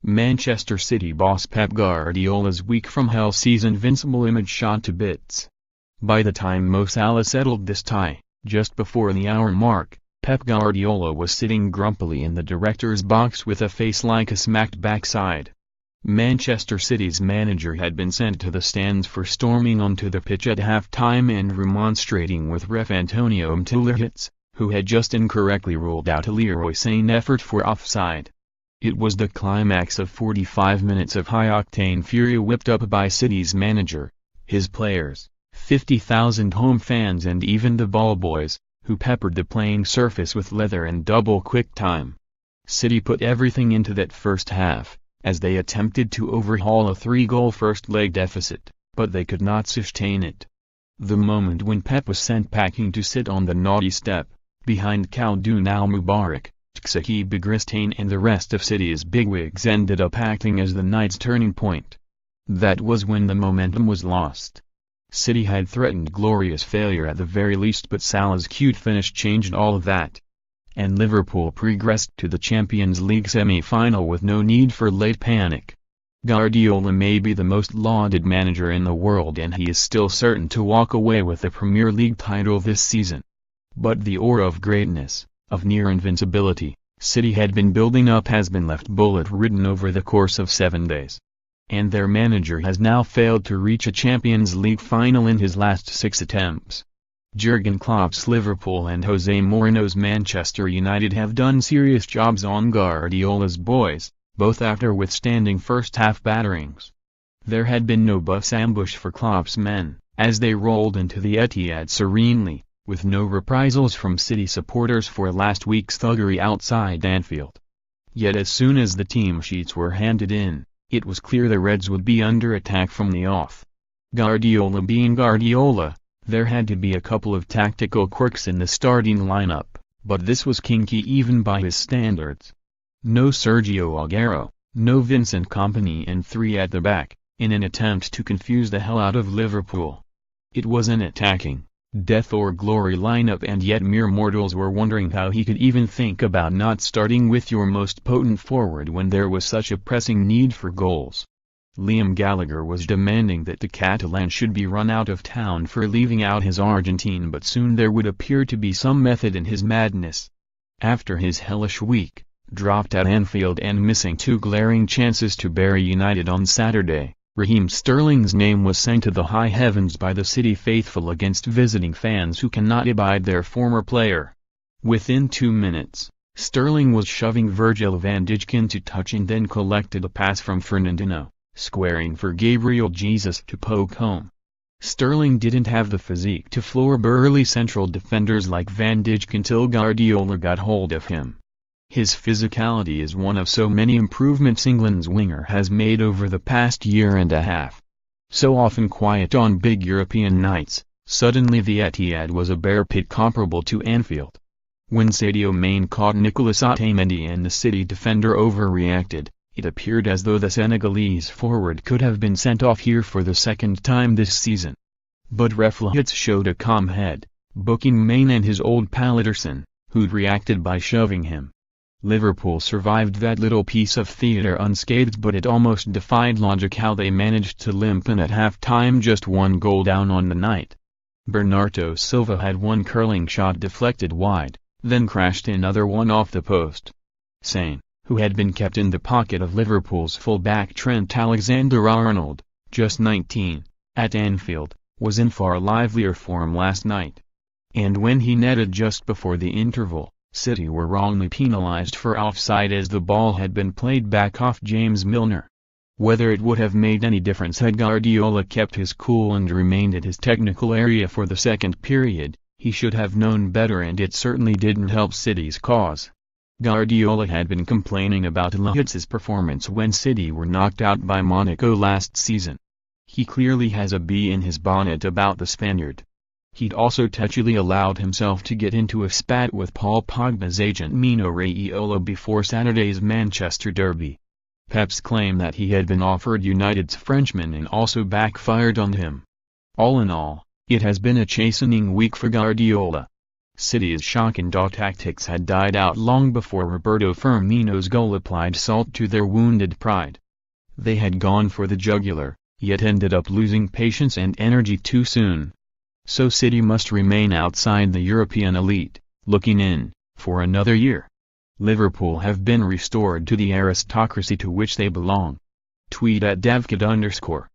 Manchester City boss Pep Guardiola's week from hell sees invincible image shot to bits. By the time Mo Salah settled this tie, just before the hour mark, Pep Guardiola was sitting grumpily in the director's box with a face like a smacked backside. Manchester City's manager had been sent to the stands for storming onto the pitch at half-time and remonstrating with ref Antonio Mateu Lahoz, who had just incorrectly ruled out a Leroy Sane effort for offside. It was the climax of 45 minutes of high-octane fury whipped up by City's manager, his players, 50,000 home fans and even the ball boys, who peppered the playing surface with leather and double-quick time. City put everything into that first half, as they attempted to overhaul a 3-goal first-leg deficit, but they could not sustain it. The moment when Pep was sent packing to sit on the naughty step, behind Khaldoon al-Mubarak, Ksaki Begristane and the rest of City's bigwigs ended up acting as the night's turning point. That was when the momentum was lost. City had threatened glorious failure at the very least, but Salah's cute finish changed all of that. And Liverpool progressed to the Champions League semi-final with no need for late panic. Guardiola may be the most lauded manager in the world and he is still certain to walk away with the Premier League title this season. But the aura of greatness, of near invincibility, City had been building up has been left bullet-ridden over the course of 7 days. And their manager has now failed to reach a Champions League final in his last 6 attempts. Jurgen Klopp's Liverpool and Jose Mourinho's Manchester United have done serious jobs on Guardiola's boys, both after withstanding first-half batterings. There had been no buffs ambush for Klopp's men, as they rolled into the Etihad serenely, with no reprisals from City supporters for last week's thuggery outside Anfield. Yet as soon as the team sheets were handed in, it was clear the Reds would be under attack from the off. Guardiola being Guardiola, there had to be a couple of tactical quirks in the starting lineup, but this was kinky even by his standards. No Sergio Aguero, no Vincent Kompany and 3 at the back, in an attempt to confuse the hell out of Liverpool. It was an attacking, death or glory lineup, and yet mere mortals were wondering how he could even think about not starting with your most potent forward when there was such a pressing need for goals. Liam Gallagher was demanding that the Catalan should be run out of town for leaving out his Argentine, but soon there would appear to be some method in his madness. After his hellish week, dropped at Anfield and missing 2 glaring chances to bury United on Saturday, Raheem Sterling's name was sent to the high heavens by the City faithful against visiting fans who cannot abide their former player. Within 2 minutes, Sterling was shoving Virgil van Dijk into touch and then collected a pass from Fernandinho, squaring for Gabriel Jesus to poke home. Sterling didn't have the physique to floor burly central defenders like Van Dijk until Guardiola got hold of him. His physicality is one of so many improvements England's winger has made over the past year and a half. So often quiet on big European nights, suddenly the Etihad was a bear pit comparable to Anfield. When Sadio Mane caught Nicolas Otamendi and the City defender overreacted, it appeared as though the Senegalese forward could have been sent off here for the 2nd time this season. But ref Lahoz showed a calm head, booking Mane and his old pal Ederson, who'd reacted by shoving him. Liverpool survived that little piece of theatre unscathed, but it almost defied logic how they managed to limp in at half-time just 1 goal down on the night. Bernardo Silva had one curling shot deflected wide, then crashed another one off the post. Sane, who had been kept in the pocket of Liverpool's full-back Trent Alexander-Arnold, just 19, at Anfield, was in far livelier form last night. And when he netted just before the interval, City were wrongly penalised for offside as the ball had been played back off James Milner. Whether it would have made any difference had Guardiola kept his cool and remained at his technical area for the second period, he should have known better, and it certainly didn't help City's cause. Guardiola had been complaining about Lahoz's performance when City were knocked out by Monaco last season. He clearly has a bee in his bonnet about the Spaniard. He'd also touchily allowed himself to get into a spat with Paul Pogba's agent Mino Raiola before Saturday's Manchester derby. Pep's claim that he had been offered United's Frenchman and also backfired on him. All in all, it has been a chastening week for Guardiola. City's shock-and-awe tactics had died out long before Roberto Firmino's goal applied salt to their wounded pride. They had gone for the jugular, yet ended up losing patience and energy too soon. So City must remain outside the European elite, looking in, for another year. Liverpool have been restored to the aristocracy to which they belong. Tweet @davkid_.